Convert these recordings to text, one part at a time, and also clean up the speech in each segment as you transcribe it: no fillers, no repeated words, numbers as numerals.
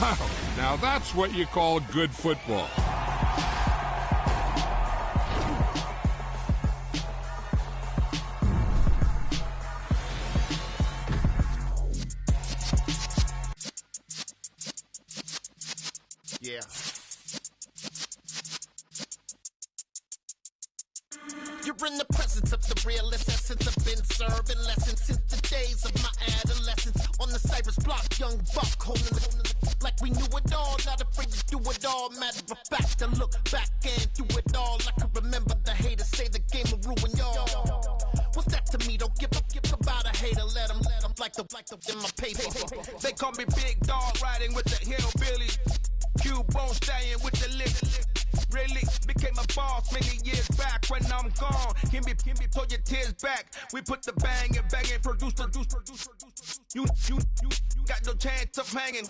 Wow, now that's what you call good football. Yeah. You're in the presence of the realest essence. I've been serving lessons since the days of my adolescence. On the Cypress block, young buck holding the like we knew it all. Not afraid to do it all. Matter of fact, to look back and do it all. I can remember the haters say the game will ruin y'all. What's that to me? Don't give about a hater. Let them like the in my paper. They call me Big Dog, riding with the hillbillies. Q-Bone stallion with the lick. Really became a boss many years back. When I'm gone, can be pull your tears back. We put the bang and produce. You got no chance of hanging.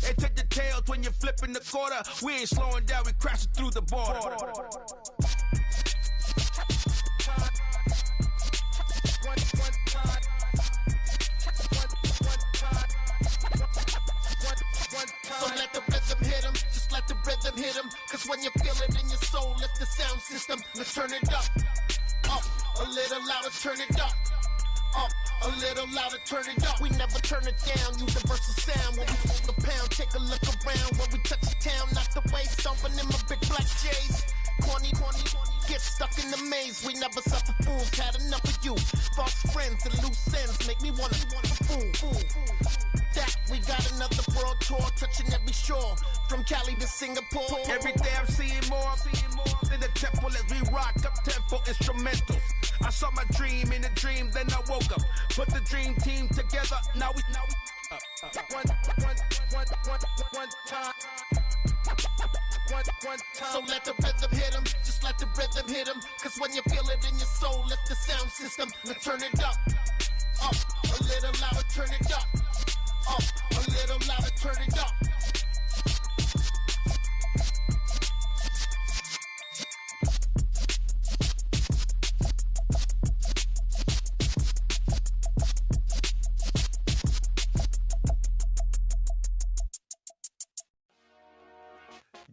They take the tails when you're flipping the quarter. We ain't slowing down, we crashing through the border. So let the rhythm hit him, just let the rhythm hit him. Cause when you feel it in your soul, lift the sound system. Now turn it up, a little louder, turn it up. A little louder, turn it up. We never turn it down, universal sound. When we move the pound, take a look around. When we touch the town, not the way, stomping in my big black J's. Corny, get stuck in the maze. We never suffer fools, had enough of you. False friends and loose ends make me wanna fool. That we got another world tour, touching every shore, from Cali to Singapore. Every day I'm seeing more in the temple as we rock up tempo instrumentals. I saw my dream in a dream, then I woke up. Put the dream team together, now we one time. So let the rhythm hit him, just let the rhythm hit him. Cause when you feel it in your soul, lift the sound system. Now turn it up, a little louder, turn it up. A little louder, turn it up.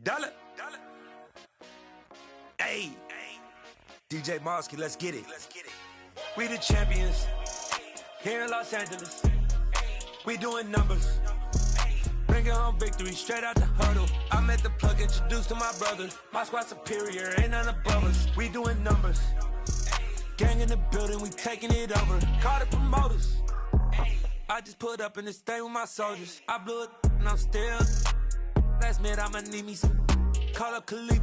Dollar. Hey, DJ Mosky, let's get it. We the champions here in Los Angeles. We doing numbers, bringing home victory straight out the huddle. I'm at the plug, introduced to my brother. My squad superior, ain't none above us. We doing numbers, gang in the building, we taking it over. Call the promoters. I just put up in this thing with my soldiers. I blew it and I'm still. Last minute I'ma need me some. Call up Khalifa,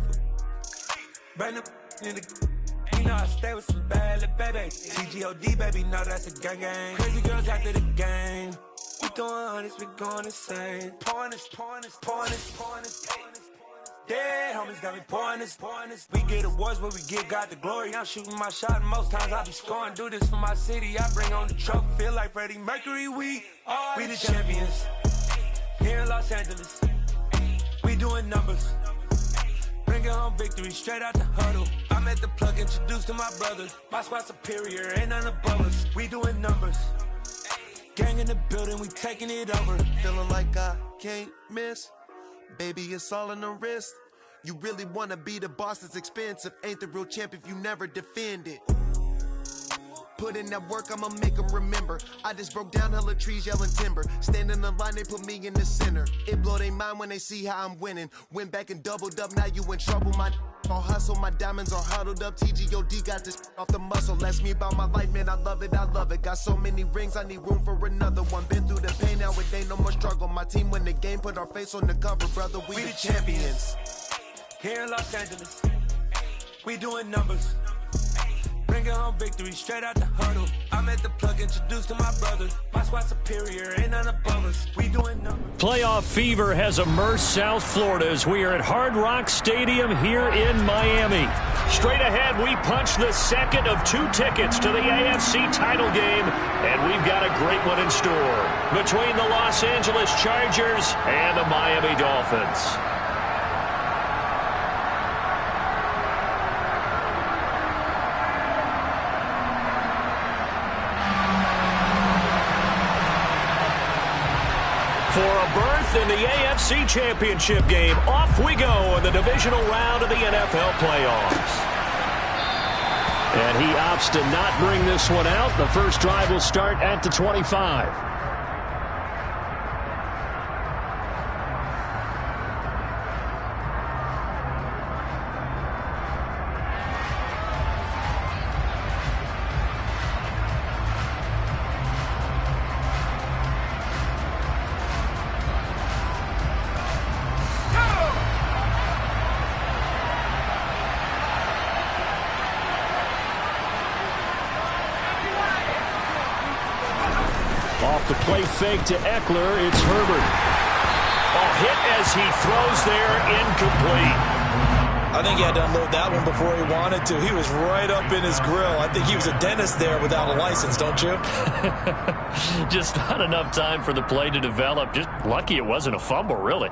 bring up in the. You know I stay with some bad little baby. TGOD baby, know that's a gang. Crazy girls after the game. We doing hundreds, we going insane. Pouring this. Dead homies got me pouring this. We get awards, but we give God the glory. I'm shooting my shot, and most times I be scoring. Do this for my city, I bring on the trophy. Feel like Freddie Mercury, we the champions here in Los Angeles. We doing numbers, bringing home victory straight out the huddle. I'm at the plug, introduced to my brother. My squad superior, ain't none above us. We doing numbers, gang in the building, we taking it over. Feeling like I can't miss. Baby, it's all in the wrist. You really wanna be the boss, it's expensive. Ain't the real champ if you never defend it. Put in that work, I'ma make them remember. I just broke down hella trees, yelling timber. Stand in the line, they put me in the center. It blow their mind when they see how I'm winning. Went back and doubled up, now you in trouble. My all hustle, my diamonds are huddled up. TGOD got this off the muscle. Ask me about my life, man, I love it. Got so many rings, I need room for another one. Been through the pain, now it ain't no more struggle. My team win the game, put our face on the cover, brother. We the champions here in Los Angeles. We doing numbers, bringing home victory straight out the huddle. I'm at the plug, introduced to my brother. My squad superior, ain't none above us. We doing numbers. Playoff fever has immersed South Florida as we are at Hard Rock Stadium here in Miami. Straight ahead, we punch the second of 2 tickets to the AFC title game, and we've got a great one in store between the Los Angeles Chargers and the Miami Dolphins. for a berth in the AFC Championship game. Off we go in the divisional round of the NFL playoffs. And he opts to not bring this one out. The first drive will start at the 25. Off the play fake to Eckler, it's Herbert. A hit as he throws there, incomplete. I think he had to unload that one before he wanted to. He was right up in his grill. I think he was a dentist there without a license, don't you? Just not enough time for the play to develop. Just lucky it wasn't a fumble, really.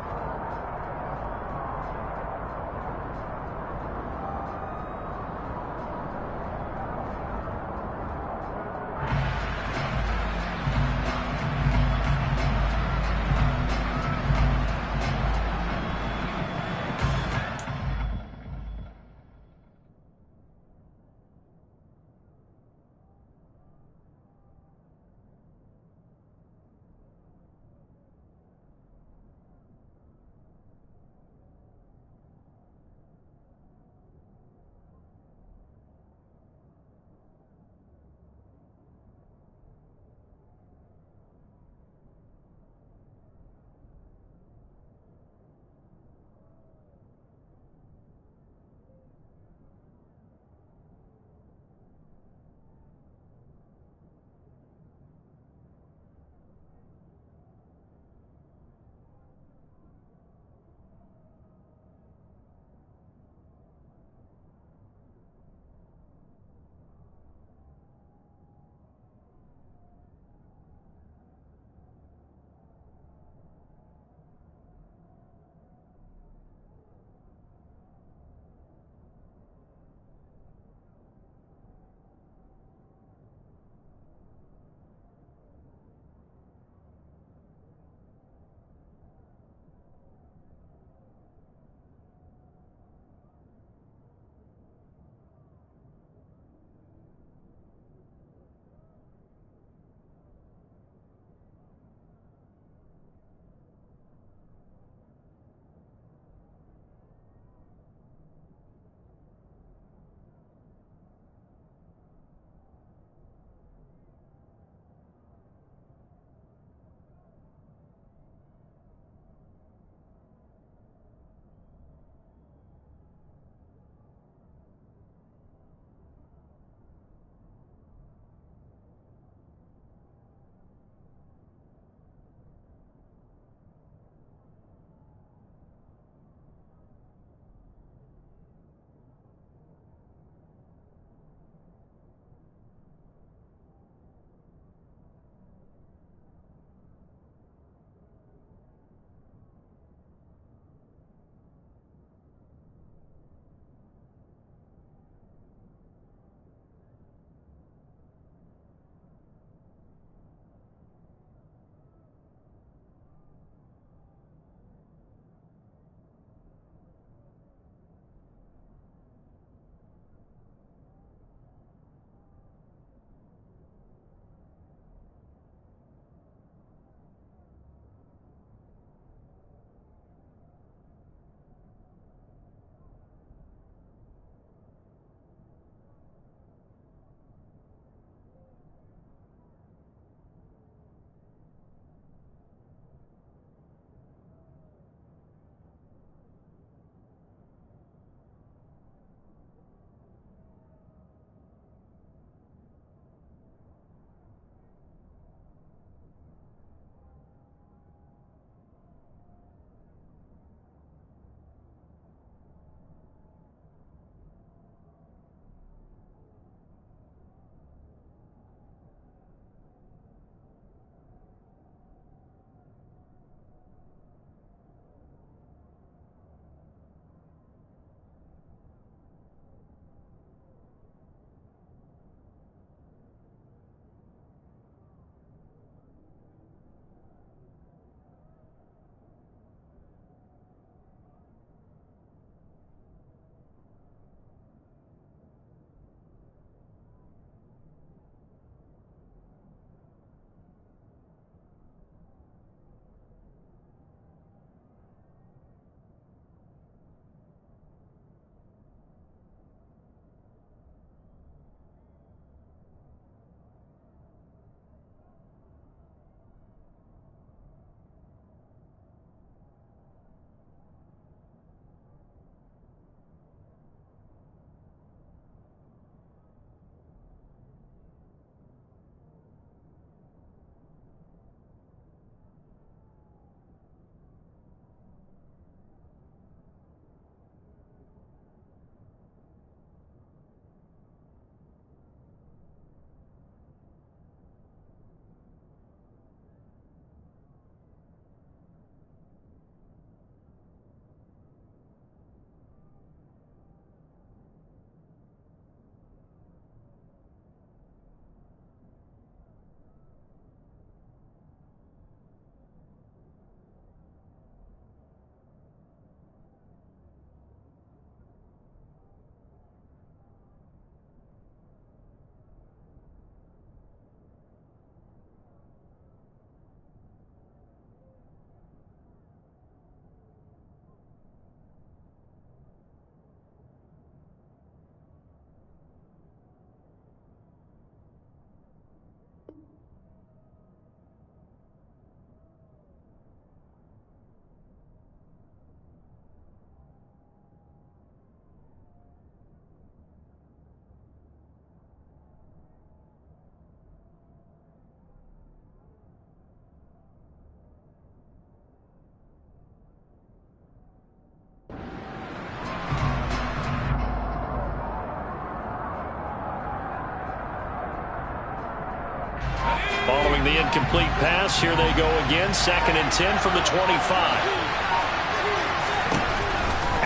Following the incomplete pass, here they go again. 2nd and 10 from the 25.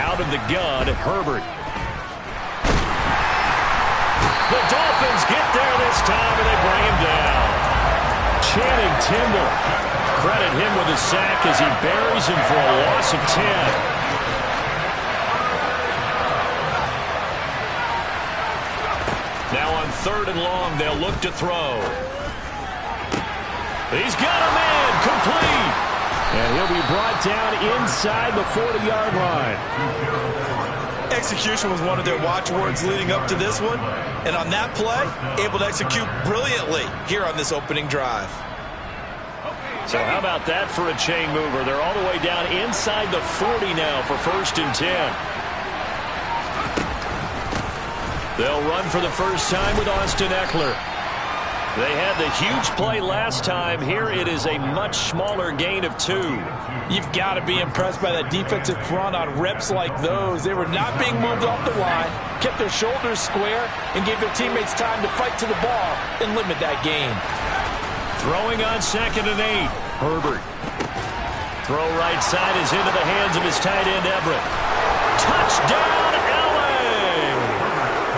Out of the gun, Herbert. The Dolphins get there this time, and they bring him down. Channing Tindall. Credit him with a sack as he buries him for a loss of 10. Now on 3rd and long, they'll look to throw. He's got a man, complete. And he'll be brought down inside the 40-yard line. Execution was one of their watchwords leading up to this one. And on that play, able to execute brilliantly here on this opening drive. So how about that for a chain mover? They're all the way down inside the 40 now for 1st and 10. They'll run for the first time with Austin Eckler. They had the huge play last time. Here it is a much smaller gain of 2. You've got to be impressed by that defensive front on reps like those. They were not being moved off the line, kept their shoulders square, and gave their teammates time to fight to the ball and limit that gain. Throwing on 2nd and 8. Herbert. Throw right side is into the hands of his tight end, Everett. Touchdown, LA!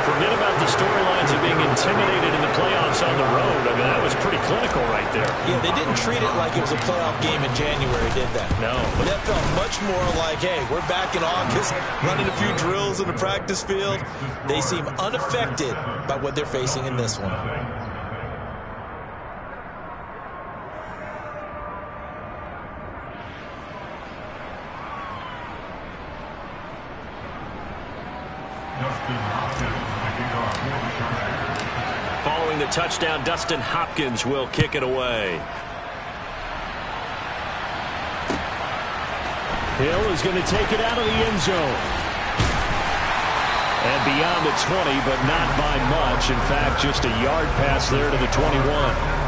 Forget about the storylines of being intimidated in the playoffs on the road. I mean, that was pretty clinical right there. Yeah, they didn't treat it like it was a playoff game in January, did they? No. But that felt much more like, hey, we're back in August, running a few drills in the practice field. They seem unaffected by what they're facing in this one. Following the touchdown, Dustin Hopkins will kick it away. Hill is going to take it out of the end zone. And beyond the 20, but not by much. In fact, just a yard pass there to the 21.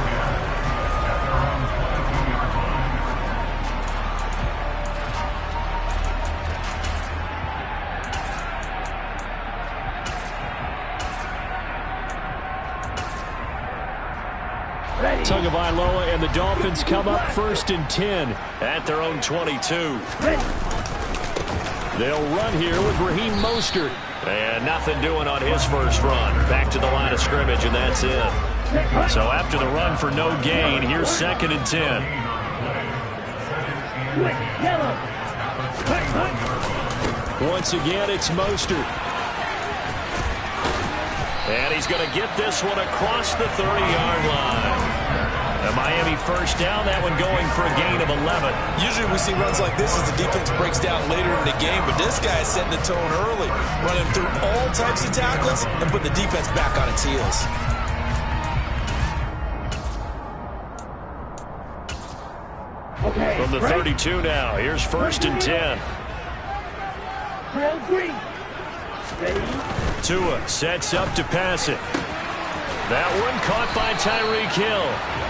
Tagovailoa and the Dolphins come up 1st and 10 at their own 22. They'll run here with Raheem Mostert. And nothing doing on his first run. Back to the line of scrimmage, and that's it. So after the run for no gain, here's 2nd and 10. Once again, it's Mostert. And he's going to get this one across the 30-yard line. The Miami first down, that one going for a gain of 11. Usually we see runs like this as the defense breaks down later in the game, but this guy is setting the tone early, running through all types of tackles and putting the defense back on its heels. From the 32 now, here's 1st and 10. Tua sets up to pass it. That one caught by Tyreek Hill.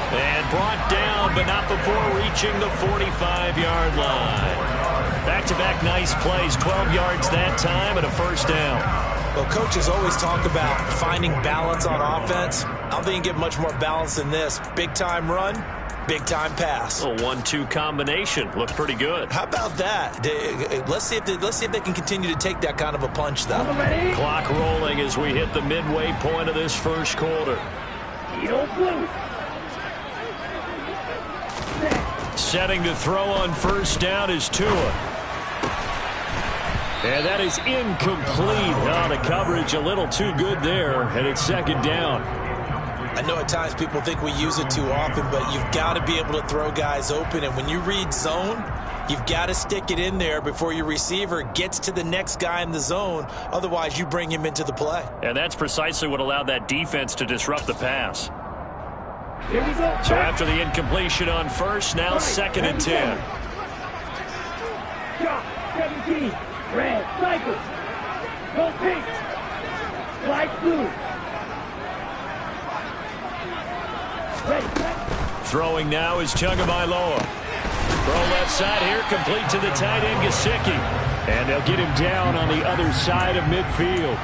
And brought down, but not before reaching the 45-yard line. Back-to-back nice plays, 12 yards that time and a first down. Well, coaches always talk about finding balance on offense. I don't think you get much more balance than this. Big-time run, big-time pass. A 1-2 combination. Looked pretty good. How about that? Let's see if they can continue to take that kind of a punch, though. Clock rolling as we hit the midway point of this first quarter. Setting to throw on first down is Tua. And that is incomplete. Oh, the coverage a little too good there, and it's 2nd down. I know at times people think we use it too often, but you've got to be able to throw guys open. And when you read zone, you've got to stick it in there before your receiver gets to the next guy in the zone. Otherwise, you bring him into the play. And that's precisely what allowed that defense to disrupt the pass. So after the incompletion on first, now 2nd and 10. 17, red, cycle, go pink, light blue. Throwing now is Tagovailoa. Throw left side here, complete to the tight end, Gesicki. And they'll get him down on the other side of midfield.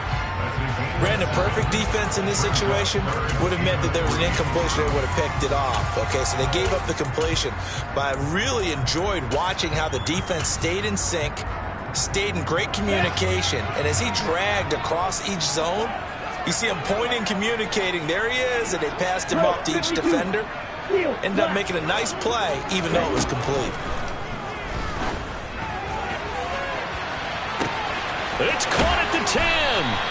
Brandon, perfect defense in this situation would have meant that there was an incompletion. They would have picked it off. Okay, so they gave up the completion. But I really enjoyed watching how the defense stayed in sync, stayed in great communication. And as he dragged across each zone, you see him pointing, communicating. There he is, and they passed him off to each defender. Ended up making a nice play, even though it was complete. It's caught at the 10.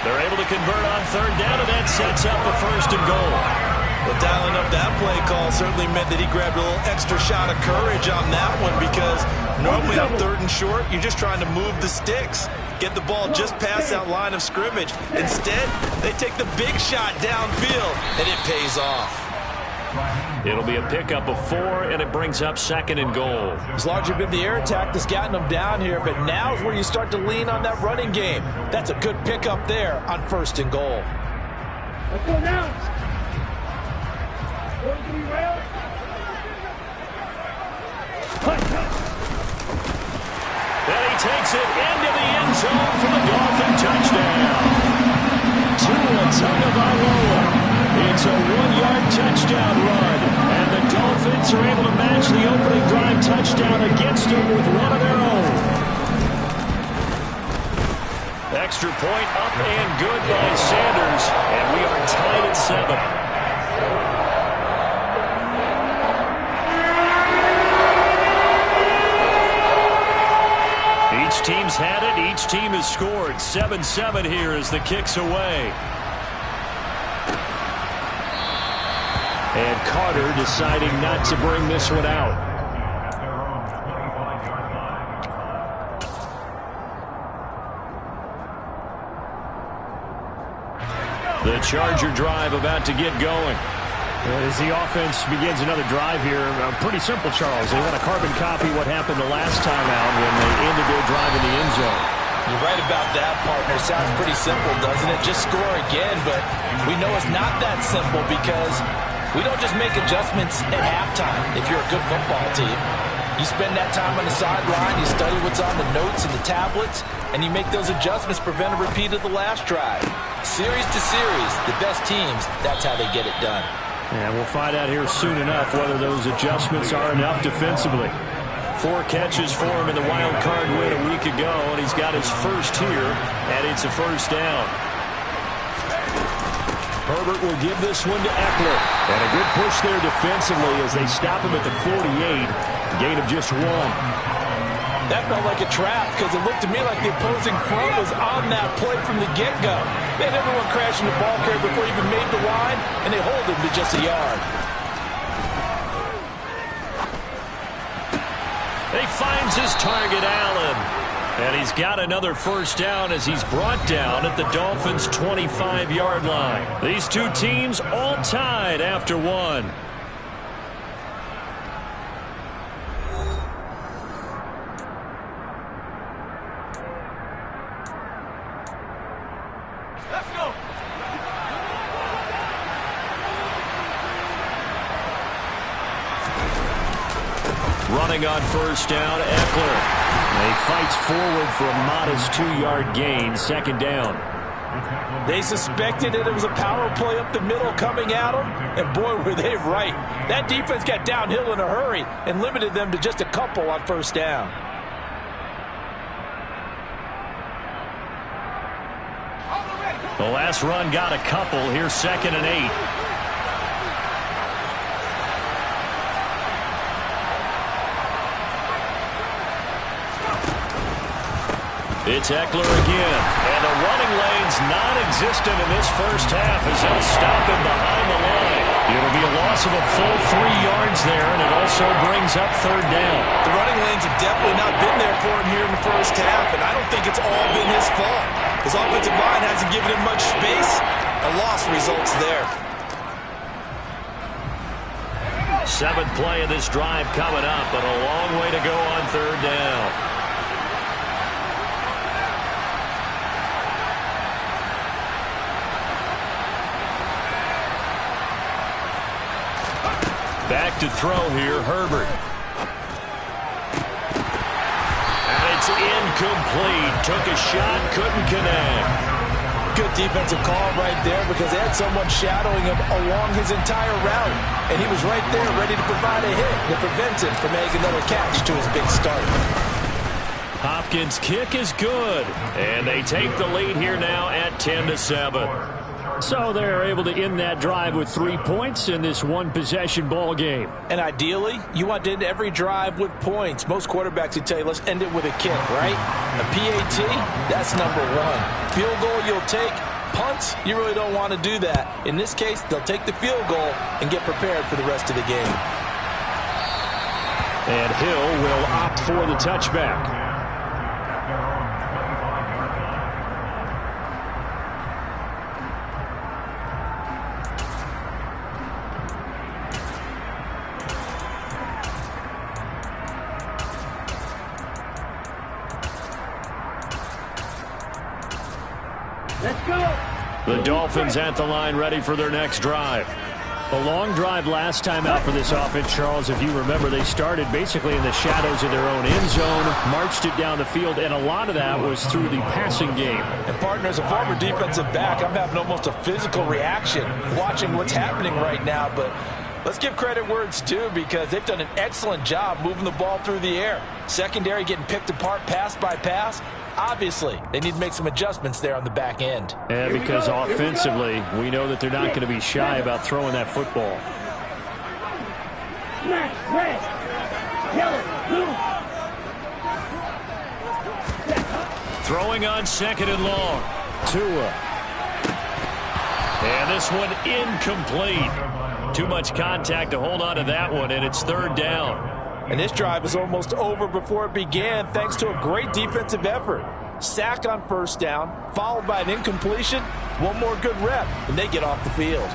They're able to convert on third down, and that sets up a 1st and goal. Well, dialing up that play call certainly meant that he grabbed a little extra shot of courage on that one, because normally on 3rd and short, you're just trying to move the sticks, get the ball just past that line of scrimmage. Instead, they take the big shot downfield, and it pays off. It'll be a pickup of 4, and it brings up 2nd and goal. It's largely been the air attack that's gotten them down here, but now is where you start to lean on that running game. That's a good pickup there on 1st and goal. Let's go now. Going to be rail. Then he takes it into the end zone for the Dolphin touchdown. Tua Tagovailoa. It's a 1-yard touchdown run, and the Dolphins are able to match the opening drive touchdown against them with one of their own. Extra point up and good by Sanders, and we are tied at 7. Each team's had it. Each team has scored. 7-7 here as the kick's away. And Carter deciding not to bring this one out. The Charger drive about to get going. As the offense begins another drive here, pretty simple, Charles. They want to carbon copy what happened the last time out when they ended their drive in the end zone. You're right about that, partner. Sounds pretty simple, doesn't it? Just score again, but we know it's not that simple because we don't just make adjustments at halftime if you're a good football team. You spend that time on the sideline, you study what's on the notes and the tablets, and you make those adjustments, prevent a repeat of the last drive. Series to series, the best teams, that's how they get it done. And we'll find out here soon enough whether those adjustments are enough defensively. 4 catches for him in the wild card win a week ago, and he's got his first here, and it's a 1st down. Herbert will give this one to Eckler. And a good push there defensively as they stop him at the 48. Gain of just 1. That felt like a trap because it looked to me like the opposing front was on that play from the get-go. They had everyone crashing the ball carrier before he even made the line, and they hold him to just a yard. He finds his target, Allen. And he's got another 1st down as he's brought down at the Dolphins' 25-yard line. These two teams all tied after 1. Let's go. Running on 1st down, Eckler. He fights forward for a modest 2-yard gain, 2nd down. They suspected it was a power play up the middle coming at them, and boy, were they right. That defense got downhill in a hurry and limited them to just a couple on 1st down. The last run got a couple. Here's 2nd and 8. It's Eckler again, and the running lane's non-existent in this 1st half as they'll stop him behind the line. It'll be a loss of a full 3 yards there, and it also brings up 3rd down. The running lanes have definitely not been there for him here in the 1st half, and I don't think it's all been his fault. His offensive line hasn't given him much space. A loss results there. 7th play of this drive coming up, but a long way to go on 3rd down. Back to throw here, Herbert. And it's incomplete. Took a shot, couldn't connect. Good defensive call right there because they had someone shadowing him along his entire route. And he was right there ready to provide a hit to prevent him from making another catch to his big start. Hopkins' kick is good. And they take the lead here now at 10-7. So they're able to end that drive with 3 points in this one-possession ball game. And ideally, you want to end every drive with points. Most quarterbacks would tell you, let's end it with a kick, right? A PAT, that's number one. Field goal you'll take. Punts, you really don't want to do that. In this case, they'll take the field goal and get prepared for the rest of the game. And Hill will opt for the touchback. The Dolphins at the line ready for their next drive. A long drive last time out for this offense, Charles. If you remember, they started basically in the shadows of their own end zone, marched it down the field, and a lot of that was through the passing game. And partner, as a former defensive back, I'm having almost a physical reaction watching what's happening right now. But let's give credit where it's due because they've done an excellent job moving the ball through the air. Secondary getting picked apart pass by pass. Obviously, they need to make some adjustments there on the back end. And because offensively, we know that they're not going to be shy about throwing that football. Throwing on second and long. Tua. And this one incomplete. Too much contact to hold on to that one, and it's third down. And this drive is almost over before it began thanks to a great defensive effort. Sack on first down, followed by an incompletion. One more good rep, and they get off the field.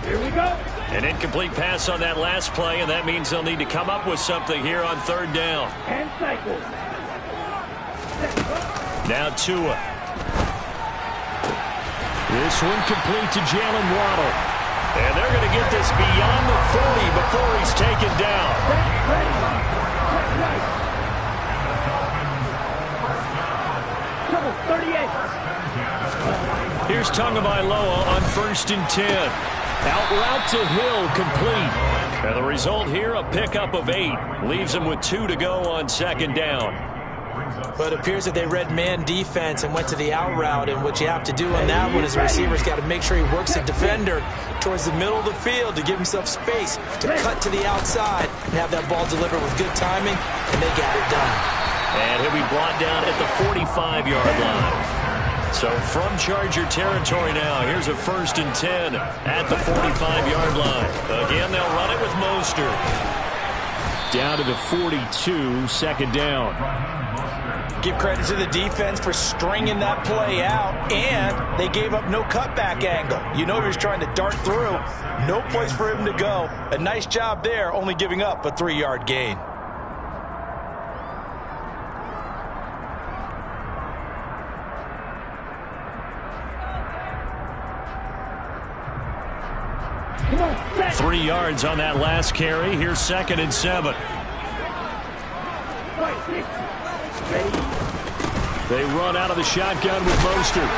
Here we go. An incomplete pass on that last play, and that means they'll need to come up with something here on third down. And cycle. Now Tua. This one complete to Jalen Waddle. And they're going to get this beyond the 40 before he's taken down. Here's Tagovailoa on 1st and 10. Out route to Hill, complete. And the result here, a pickup of 8. Leaves him with 2 to go on second down. But it appears that they read man defense and went to the out route, and what you have to do on that one is the receiver's got to make sure he works the defender towards the middle of the field to give himself space to cut to the outside and have that ball delivered with good timing, and they got it done. And he'll be brought down at the 45-yard line. So from Charger territory now, here's a 1st and 10 at the 45-yard line. Again, they'll run it with Mostert. Down to the 42, second down. Give credit to the defense for stringing that play out, and they gave up no cutback angle. You know he was trying to dart through. No place for him to go. A nice job there, only giving up a 3-yard gain. Come on, 3 yards on that last carry. Here's 2nd and 7. They run out of the shotgun with Mostert.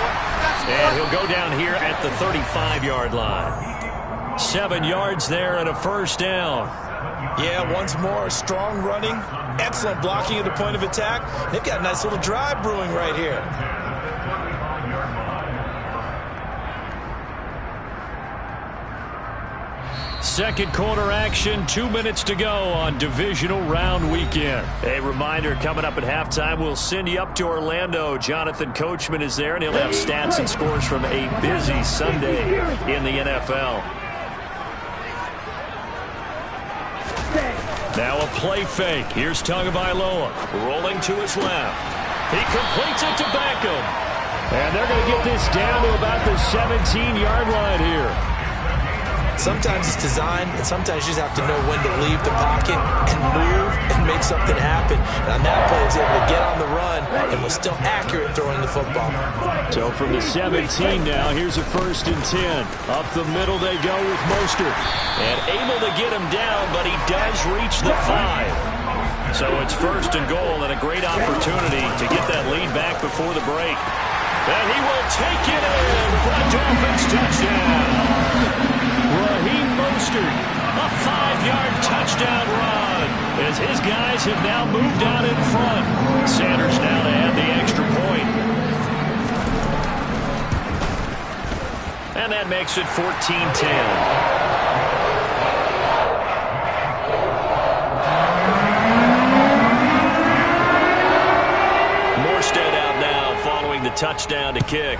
And he'll go down here at the 35-yard line. 7 yards there and a first down. Yeah, once more, strong running, excellent blocking at the point of attack. They've got a nice little drive brewing right here. Second quarter action, 2 minutes to go on divisional round weekend. A reminder, coming up at halftime, we'll send you up to Orlando. Jonathan Coachman is there, and he'll have stats and scores from a busy Sunday in the NFL. Now a play fake. Here's Tagovailoa rolling to his left. He completes it to Beckham. And they're going to get this down to about the 17-yard line here. Sometimes it's designed, and sometimes you just have to know when to leave the pocket and move and make something happen. And on that play, he was able to get on the run and was still accurate throwing the football. So from the 17 now, here's a 1st and 10. Up the middle they go with Mostert. And able to get him down, but he does reach the 5. So it's 1st and goal and a great opportunity to get that lead back before the break. And he will take it in for a Dolphins touchdown. Raheem Mostert, a 5-yard touchdown run, as his guys have now moved out in front. Sanders now to add the extra point. And that makes it 14-10. The touchdown to kick.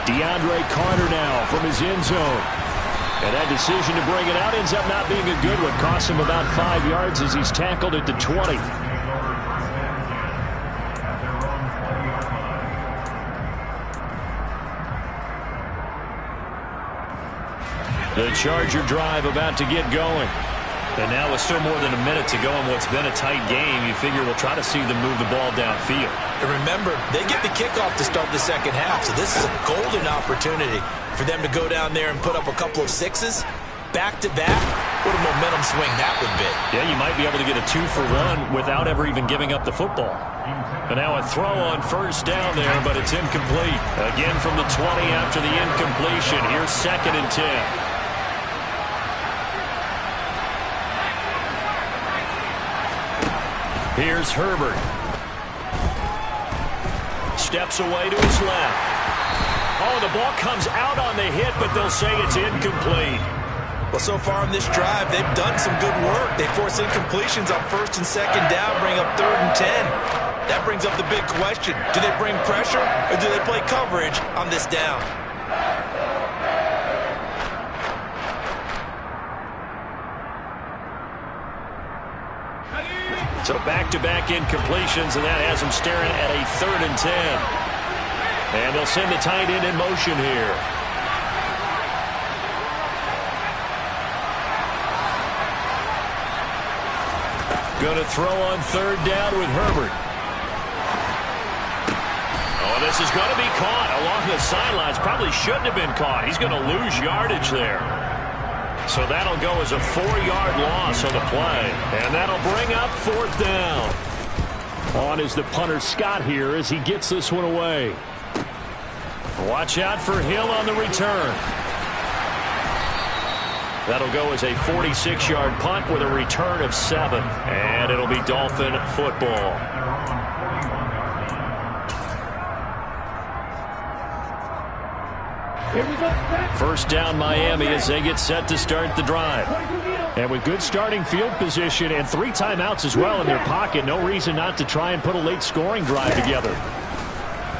DeAndre Carter now from his end zone. And that decision to bring it out ends up not being a good one. Cost him about 5 yards as he's tackled at the 20. The Charger drive about to get going. And now with still more than a minute to go in what's been a tight game, you figure we'll try to see them move the ball downfield. And remember, they get the kickoff to start the second half, so this is a golden opportunity for them to go down there and put up a couple of sixes back-to-back. What a momentum swing that would be. Yeah, you might be able to get a 2-for-1 without ever even giving up the football. And now a throw on first down there, but it's incomplete. Again from the 20 after the incompletion. Here's 2nd and 10. Here's Herbert. Steps away to his left. Oh, the ball comes out on the hit, but they'll say it's incomplete. Well, so far in this drive, they've done some good work. They force incompletions on 1st and 2nd down, bring up 3rd and 10. That brings up the big question. Do they bring pressure, or do they play coverage on this down? So back-to-back incompletions, and that has them staring at a 3rd and 10. And they'll send the tight end in motion here. Going to throw on 3rd down with Herbert. Oh, this is going to be caught along the sidelines. Probably shouldn't have been caught. He's going to lose yardage there. So that'll go as a 4-yard loss on the play. And that'll bring up 4th down. On is the punter Scott here as he gets this one away. Watch out for Hill on the return. That'll go as a 46-yard punt with a return of 7. And it'll be Dolphin football. First down Miami as they get set to start the drive. And with good starting field position and 3 timeouts as well in their pocket, no reason not to try and put a late scoring drive together.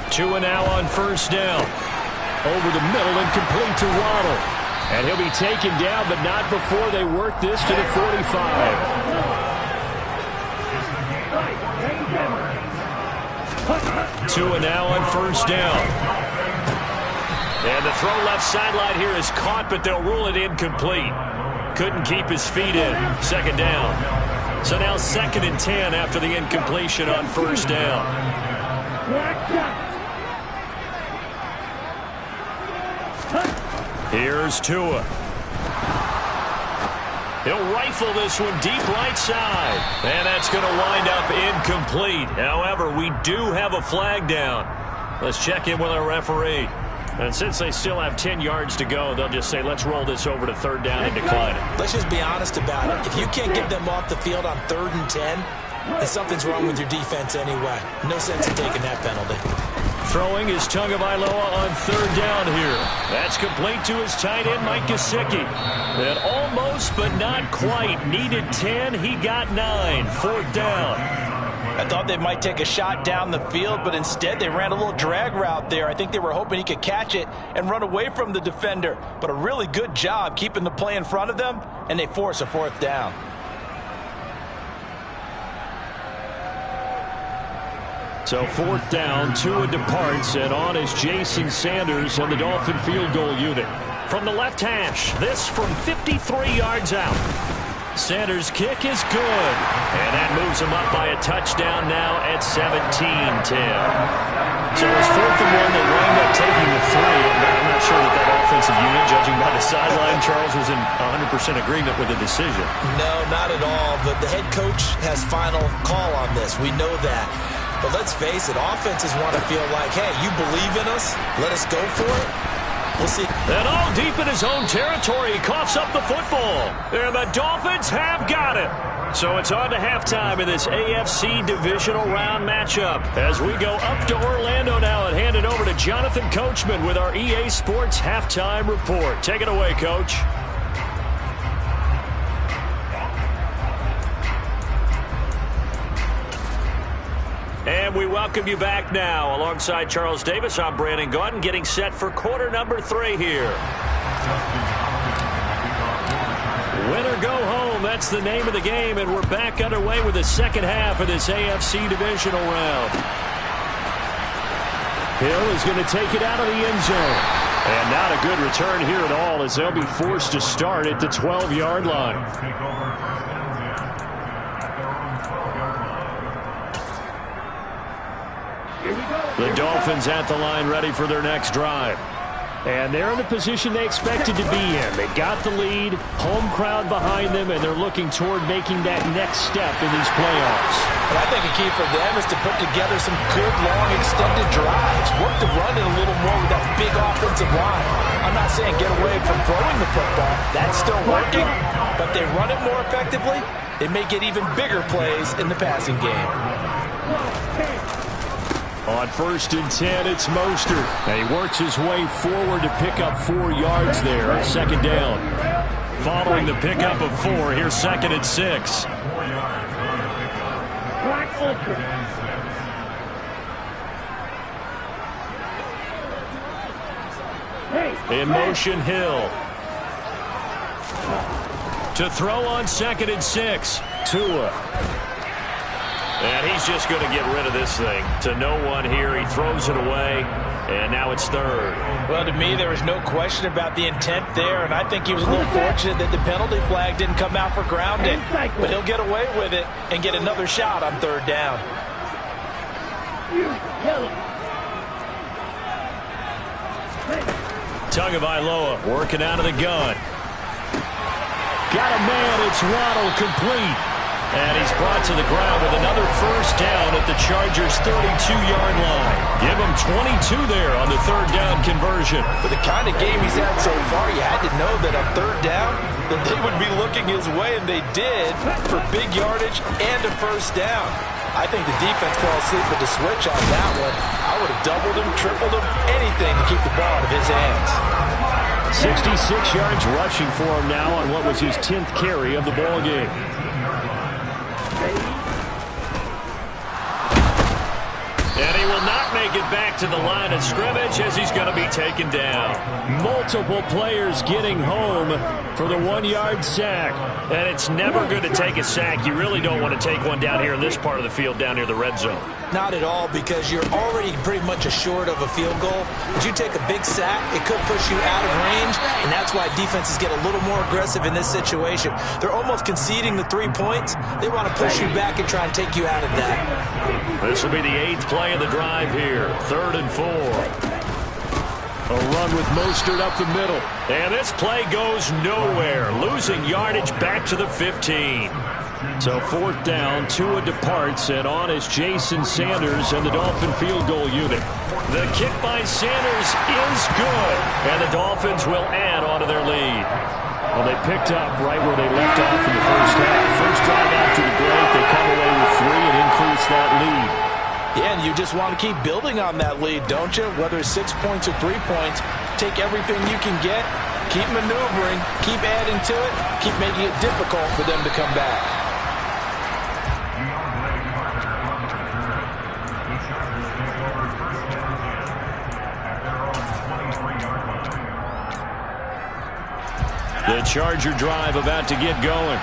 2 now on 1st down. Over the middle and complete to Waddle. And he'll be taken down, but not before they work this to the 45. 2 now on 1st down. And the throw left sideline here is caught, but they'll rule it incomplete. Couldn't keep his feet in. 2nd down. So now 2nd and 10 after the incompletion on 1st down. Here's Tua. He'll rifle this one deep right side. And that's going to wind up incomplete. However, we do have a flag down. Let's check in with our referee. And since they still have 10 yards to go, they'll just say, let's roll this over to 3rd down and decline it. Let's just be honest about it. If you can't get them off the field on 3rd and 10, then something's wrong with your defense anyway. No sense in taking that penalty. Throwing is Tagovailoa on 3rd down here. That's complete to his tight end, Mike Gesicki. And almost, but not quite. Needed 10. He got 9. 4th down. I thought they might take a shot down the field, but instead they ran a little drag route there. I think they were hoping he could catch it and run away from the defender. But a really good job keeping the play in front of them, and they force a 4th down. So 4th down, Tua departs, and on is Jason Sanders on the Dolphin field goal unit. From the left hash, this from 53 yards out. Sanders' kick is good, and that moves him up by a touchdown now at 17-10. So it's 4th and 1. They wind up taking the 3, but I'm not sure that offensive unit, judging by the sideline, Charles, was in 100% agreement with the decision. No, not at all. But the head coach has final call on this. We know that. But let's face it, offenses want to feel like, hey, you believe in us? Let us go for it? We'll see. And all deep in his own territory, he coughs up the football. And the Dolphins have got it. So it's on to halftime in this AFC divisional round matchup. As we go up to Orlando now and hand it over to Jonathan Coachman with our EA Sports halftime report. Take it away, Coach. And we welcome you back now. Alongside Charles Davis, I'm Brandon Gaudin, getting set for quarter number 3 here. Win or go home, that's the name of the game, and we're back underway with the second half of this AFC divisional round. Hill is going to take it out of the end zone. And not a good return here at all, as they'll be forced to start at the 12-yard line. The Dolphins at the line, ready for their next drive. And they're in the position they expected to be in. They've got the lead, home crowd behind them, and they're looking toward making that next step in these playoffs. But I think a key for them is to put together some good, long, extended drives. Work the run in a little more with that big offensive line. I'm not saying get away from throwing the football. That's still working. But they run it more effectively, they may get even bigger plays in the passing game. On 1st and 10, it's Mostert. And he works his way forward to pick up 4 yards there on second down. Following the pickup of 4, here's 2nd and 6. In motion, Hill. To throw on 2nd and 6, Tua. And he's just going to get rid of this thing. To no one here. He throws it away. And now it's 3rd. Well, to me, there was no question about the intent there. And I think he was a little fortunate that the penalty flag didn't come out for grounding. But he'll get away with it and get another shot on 3rd down. Tagovailoa working out of the gun. Got a man. It's Waddle complete. And he's brought to the ground with another 1st down at the Chargers' 32-yard line. Give him 22 there on the 3rd down conversion. For the kind of game he's had so far, you had to know that on 3rd down, that they would be looking his way, and they did, for big yardage and a 1st down. I think the defense fell asleep with the switch on that one. I would have doubled him, tripled him, anything to keep the ball out of his hands. 66 yards rushing for him now on what was his 10th carry of the ball game. And he will not make it back to the line of scrimmage as he's going to be taken down. Multiple players getting home for the 1-yard sack. And it's never good to take a sack. You really don't want to take one down here in this part of the field, down near the red zone. Not at all, because you're already pretty much assured of a field goal. But you take a big sack, it could push you out of range, and that's why defenses get a little more aggressive in this situation. They're almost conceding the 3 points. They want to push you back and try and take you out of that. This will be the 8th play of the drive here. 3rd and 4. A run with Mostert up the middle. And this play goes nowhere. Losing yardage back to the 15. So 4th down, Tua departs, and on is Jason Sanders and the Dolphin field goal unit. The kick by Sanders is good, and the Dolphins will add on to their lead. Well, they picked up right where they left off in the first half. First drive after the break, they come away with 3 and increase that lead. Yeah, and you just want to keep building on that lead, don't you? Whether it's 6 points or 3 points, take everything you can get, keep maneuvering, keep adding to it, keep making it difficult for them to come back. The Charger drive about to get going.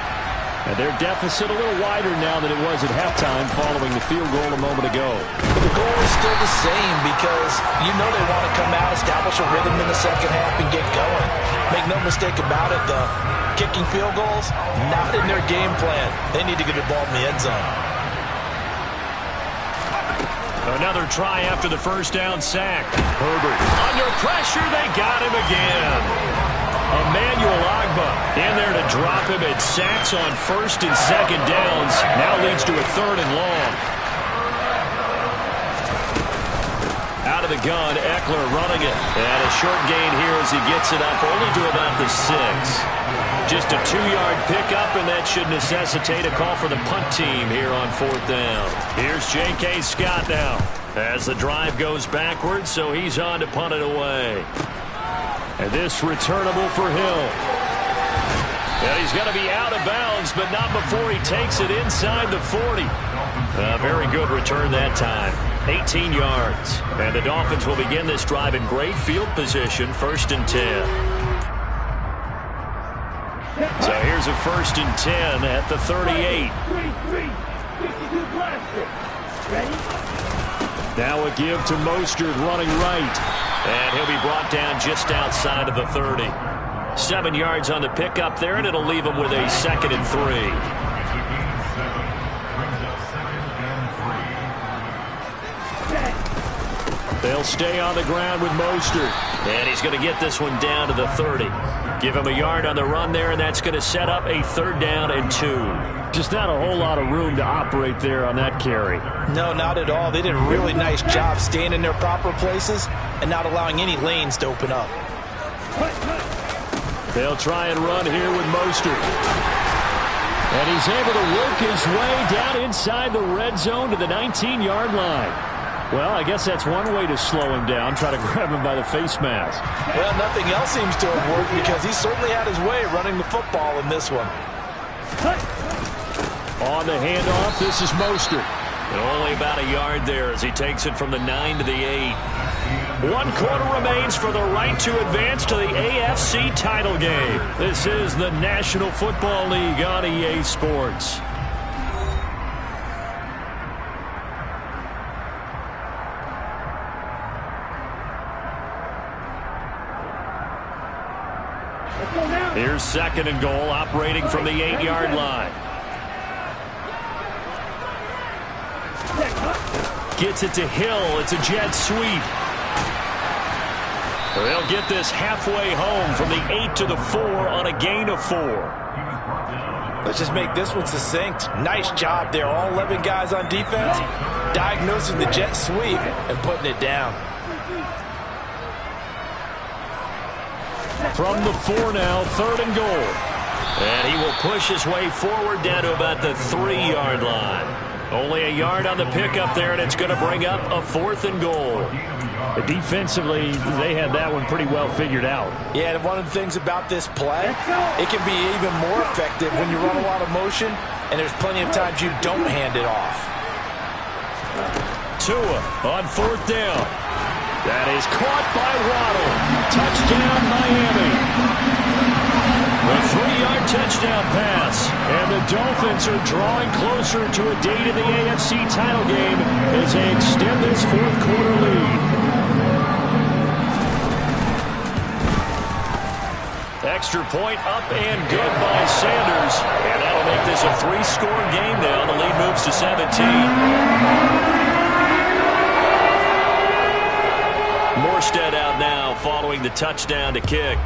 And their deficit a little wider now than it was at halftime following the field goal a moment ago. The goal is still the same because you know they want to come out, establish a rhythm in the second half, and get going. Make no mistake about it, though. Kicking field goals, not in their game plan. They need to get the ball in the end zone. Another try after the 1st down sack. Herbert under pressure. They got him again. A man Agba in there to drop him. It sacks on 1st and 2nd downs. Now leads to a 3rd and long. Out of the gun, Eckler running it. And a short gain here as he gets it up only to about the 6. Just a 2-yard pickup, and that should necessitate a call for the punt team here on 4th down. Here's J.K. Scott now as the drive goes backwards, so he's on to punt it away. And this returnable for Hill. And he's going to be out of bounds, but not before he takes it inside the 40. A very good return that time. 18 yards. And the Dolphins will begin this drive in great field position, 1st and 10. So here's a 1st and 10 at the 38. Now a give to Mostert running right. And he'll be brought down just outside of the 30. 7 yards on the pickup there, and it'll leave him with a 2nd and 3. They'll stay on the ground with Mostert. And he's going to get this one down to the 30. Give him a yard on the run there, and that's going to set up a 3rd down and 2. Just not a whole lot of room to operate there on that carry. No, not at all. They did a really nice job staying in their proper places and not allowing any lanes to open up. They'll try and run here with Mostert. And he's able to work his way down inside the red zone to the 19-yard line. Well, I guess that's one way to slow him down, try to grab him by the face mask. Well, nothing else seems to have worked because he certainly had his way running the football in this one. On the handoff, this is Mostert. And only about a yard there as he takes it from the 9 to the 8. 1 quarter remains for the right to advance to the AFC title game. This is the National Football League on EA Sports. Here's 2nd and goal, operating from the 8-yard line. Gets it to Hill. It's a jet sweep. They'll get this halfway home from the 8 to the 4 on a gain of 4. Let's just make this one succinct. Nice job there. All 11 guys on defense diagnosing the jet sweep and putting it down. From the 4 now, 3rd and goal. And he will push his way forward down to about the 3-yard line. Only a yard on the pickup there, and it's going to bring up a 4th and goal. Defensively, they had that one pretty well figured out. Yeah, and one of the things about this play, it can be even more effective when you run a lot of motion, and there's plenty of times you don't hand it off. Tua on 4th down. That is caught by Waddle. Touchdown, Miami. A 3-yard touchdown pass. And the Dolphins are drawing closer to a date in the AFC title game as they extend this 4th quarter lead. Extra point up and good by Sanders. And that'll make this a 3-score game now. The lead moves to 17. Morstead out now following the touchdown to kick.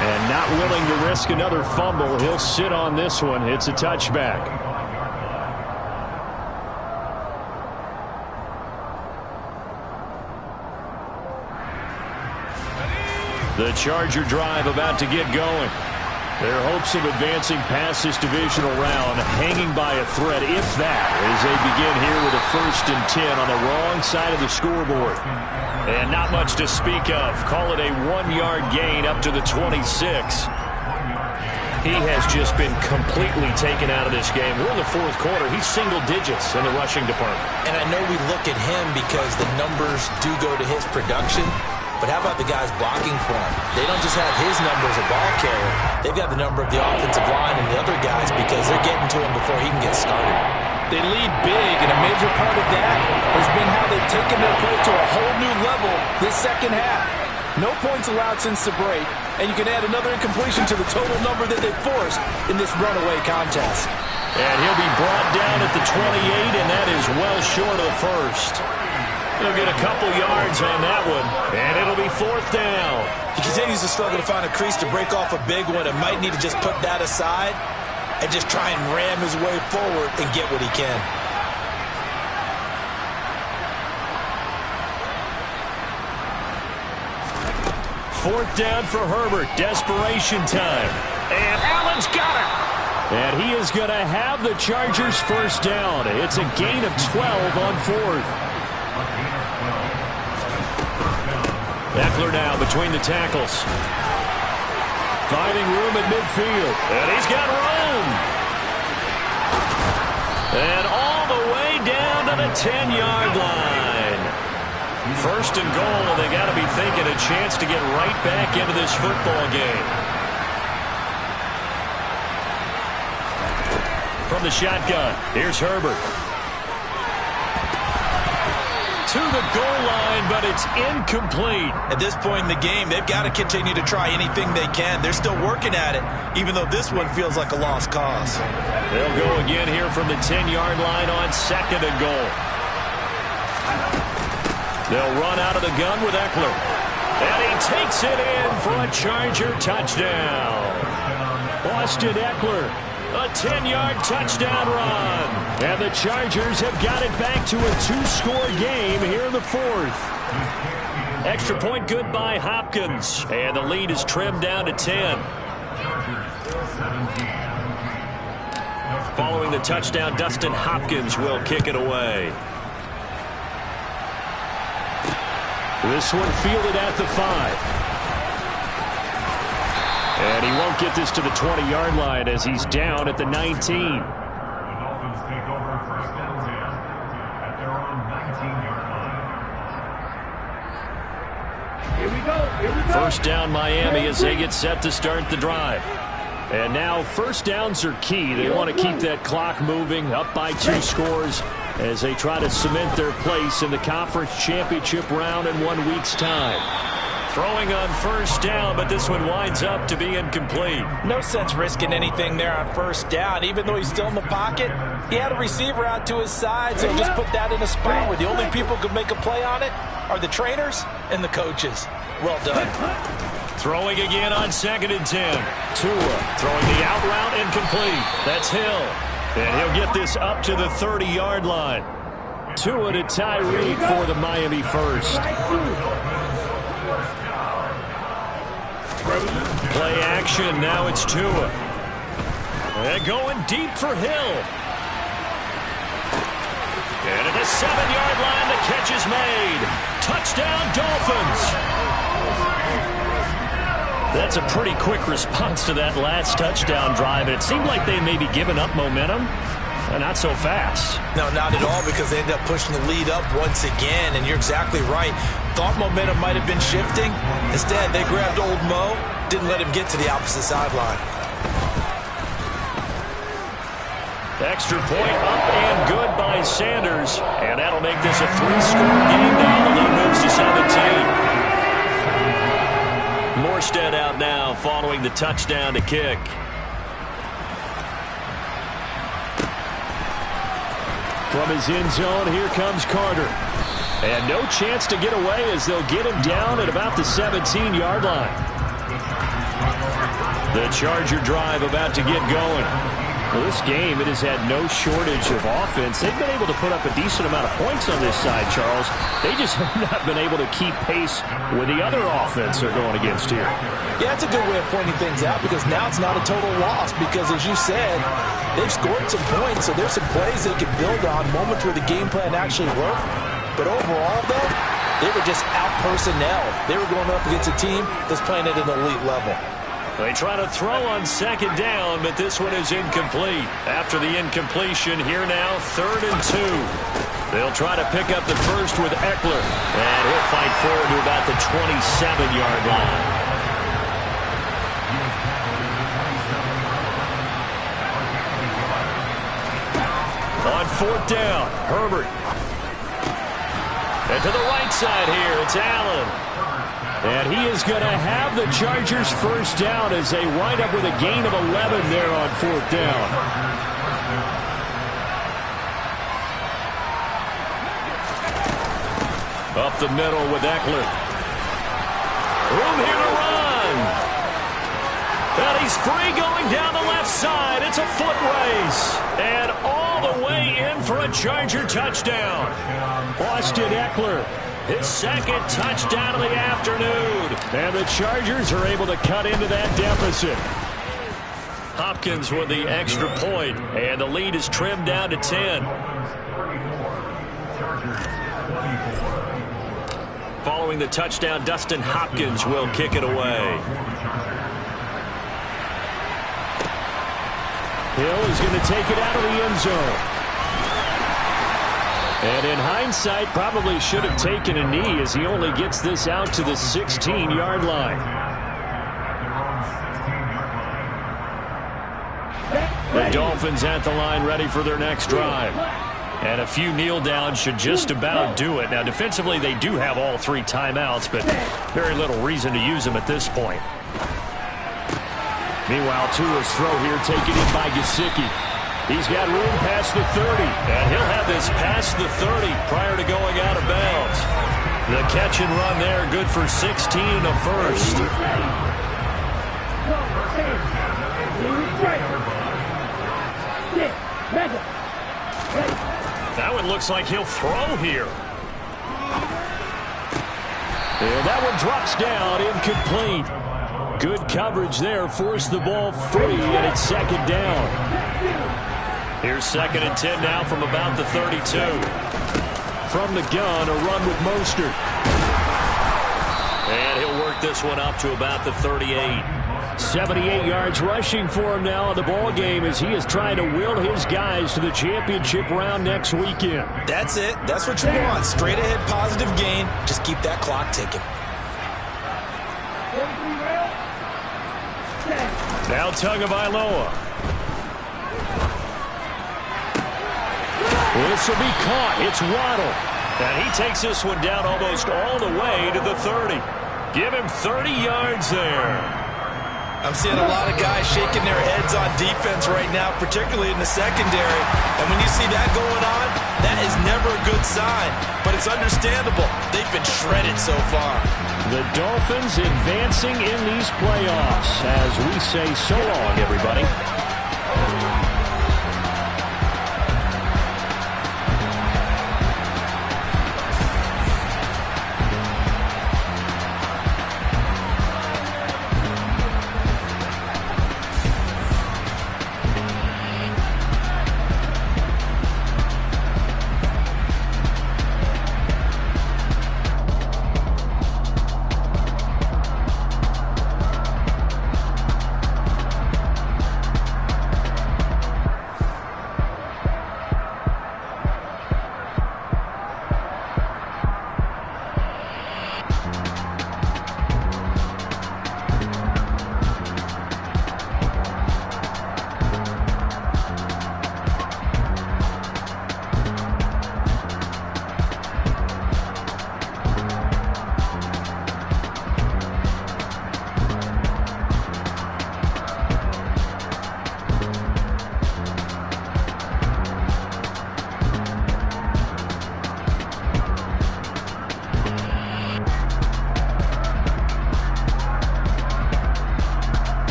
And not willing to risk another fumble, he'll sit on this one. It's a touchback. The Charger drive about to get going. Their hopes of advancing past this divisional round hanging by a thread, if that, as they begin here with a 1st and 10 on the wrong side of the scoreboard. And not much to speak of. Call it a 1-yard gain up to the 26. He has just been completely taken out of this game. We're in the 4th quarter. He's single digits in the rushing department. And I know we look at him because the numbers do go to his production. But how about the guys blocking for him? They don't just have his number as a ball carrier. They've got the number of the offensive line and the other guys because they're getting to him before he can get started. They lead big, and a major part of that has been how they've taken their play to a whole new level this 2nd half. No points allowed since the break, and you can add another incompletion to the total number that they forced in this runaway contest. And he'll be brought down at the 28, and that is well short of the 1st. He'll get a couple yards on that one, and it'll be 4th down. He continues to struggle to find a crease to break off a big one and might need to just put that aside and just try and ram his way forward and get what he can. Fourth down for Herbert. Desperation time. And Allen's got it. And he is going to have the Chargers first down. It's a gain of 12 on 4th. Eckler now between the tackles. Finding room at midfield. And he's got room. And all the way down to the 10-yard line. First and goal, and they got to be thinking a chance to get right back into this football game. From the shotgun, here's Herbert. To the goal line, but it's incomplete. At this point in the game, they've got to continue to try anything they can. They're still working at it, even though this one feels like a lost cause. They'll go again here from the 10-yard line on 2nd and goal. They'll run out of the gun with Eckler. And he takes it in for a Charger touchdown. Austin Eckler, a 10-yard touchdown run. And the Chargers have got it back to a 2-score game here in the 4th. Extra point good by Hopkins. And the lead is trimmed down to 10. Following the touchdown, Dustin Hopkins will kick it away. This one fielded at the 5. And he won't get this to the 20-yard line as he's down at the 19. The Dolphins take over 1st and 10 at their own 19-yard line. Here we go. Here we go. First down Miami as they get set to start the drive. And now first downs are key. They want to keep that clock moving, up by 2 scores as they try to cement their place in the conference championship round in 1 week's time. Throwing on first down, but this one winds up to be incomplete. No sense risking anything there on first down. Even though he's still in the pocket, he had a receiver out to his side, so just put that in a spot where the only people who could make a play on it are the trainers and the coaches. Well done. Throwing again on 2nd and 10. Tua throwing the out route incomplete. That's Hill. And he'll get this up to the 30-yard line. Tua to Tyreek for the Miami first. Play action. Now it's Tua. And going deep for Hill. And at the 7-yard line, the catch is made. Touchdown, Dolphins. That's a pretty quick response to that last touchdown drive. It seemed like they may be giving up momentum. Not so fast. No, not at all, because they ended up pushing the lead up once again, and you're exactly right. Thought momentum might have been shifting. Instead, they grabbed old Mo, didn't let him get to the opposite sideline. Extra point up and good by Sanders. And that'll make this a 3-score game now. The lead moves to 17. Morstead out now following the touchdown to kick. From his end zone, here comes Carter. And no chance to get away as they'll get him down at about the 17-yard line. The Charger drive about to get going. Well, this game, it has had no shortage of offense. They've been able to put up a decent amount of points on this side, Charles. They just have not been able to keep pace with the other offense they're going against here. Yeah, it's a good way of pointing things out, because now it's not a total loss, because as you said, they've scored some points, so there's some plays they can build on, moments where the game plan actually worked. But overall, though, they were just out personnel. They were going up against a team that's playing at an elite level. They try to throw on 2nd down, but this one is incomplete. After the incompletion, here now, 3rd and 2. They'll try to pick up the first with Eckler, and he'll fight forward to about the 27-yard line. On 4th down, Herbert. And to the right side here, it's Allen. And he is going to have the Chargers first down as they wind up with a gain of 11 there on 4th down. Up the middle with Eckler. Room here to run. And he's free going down the left side. It's a foot race. And all the way in for a Charger touchdown. Austin Eckler, his second touchdown of the afternoon. And the Chargers are able to cut into that deficit. Hopkins with the extra point, and the lead is trimmed down to 10. Following the touchdown, Dustin Hopkins will kick it away. Hill is going to take it out of the end zone. And in hindsight, probably should have taken a knee as he only gets this out to the 16-yard line. The Dolphins at the line ready for their next drive. And a few kneel downs should just about do it. Now, defensively, they do have all 3 timeouts, but very little reason to use them at this point. Meanwhile, Tua's throw here taken in by Gesicki. He's got room past the 30, and he'll have this past the 30 prior to going out of bounds. The catch and run there, good for 16 and a first. That one looks like he'll throw here. And that one drops down, incomplete. Good coverage there, forced the ball free, and it's second down. Here's 2nd and 10 now from about the 32. From the gun, a run with Mostert. And he'll work this one up to about the 38. 78 yards rushing for him now in the ball game as he is trying to will his guys to the championship round next weekend. That's it. That's what you want. Straight ahead positive gain. Just keep that clock ticking. Now Tagovailoa. This will be caught. It's Waddle. And he takes this one down almost all the way to the 30. Give him 30 yards there. I'm seeing a lot of guys shaking their heads on defense right now, particularly in the secondary. And when you see that going on, that is never a good sign. But it's understandable. They've been shredded so far. The Dolphins advancing in these playoffs as we say so long, everybody.